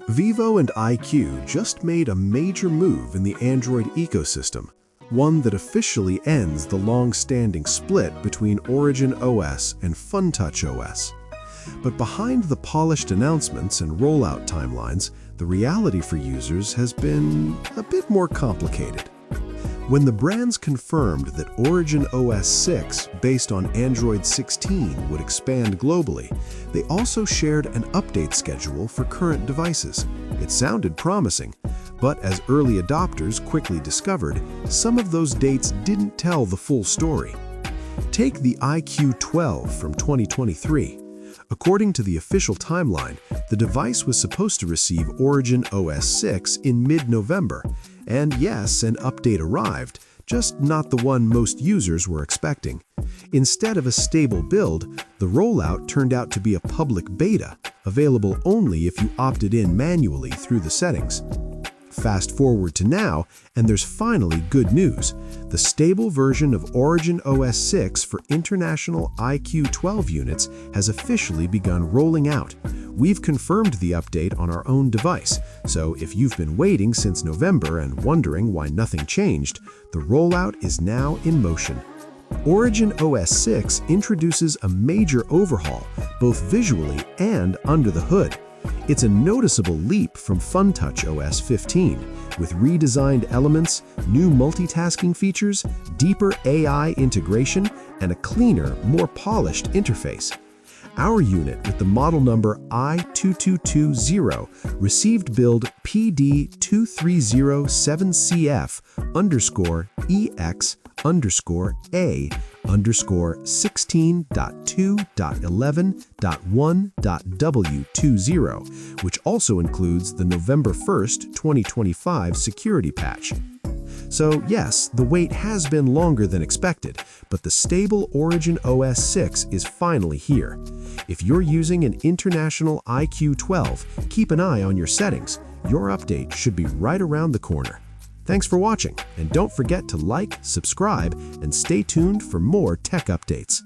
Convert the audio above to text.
Vivo and iQOO just made a major move in the Android ecosystem, one that officially ends the long-standing split between OriginOS and FuntouchOS. But behind the polished announcements and rollout timelines, the reality for users has been a bit more complicated. When the brands confirmed that OriginOS 6, based on Android 16, would expand globally, they also shared an update schedule for current devices. It sounded promising, but as early adopters quickly discovered, some of those dates didn't tell the full story. Take the iQOO 12 from 2023. According to the official timeline, the device was supposed to receive OriginOS 6 in mid-November, and yes, an update arrived, just not the one most users were expecting. Instead of a stable build, the rollout turned out to be a public beta, available only if you opted in manually through the settings. Fast forward to now, and there's finally good news. The stable version of OriginOS 6 for international iQOO 12 units has officially begun rolling out. We've confirmed the update on our own device, so if you've been waiting since November and wondering why nothing changed, the rollout is now in motion. OriginOS 6 introduces a major overhaul, both visually and under the hood. It's a noticeable leap from FuntouchOS 15, with redesigned elements, new multitasking features, deeper AI integration, and a cleaner, more polished interface. Our unit with the model number i2220 received build PD2307CF_EX_A_16.2.11.1.W20, which also includes the November 1st, 2025 security patch. So yes, the wait has been longer than expected, but the stable OriginOS 6 is finally here. If you're using an international iQOO 12, keep an eye on your settings. Your update should be right around the corner. Thanks for watching, and don't forget to like, subscribe, and stay tuned for more tech updates.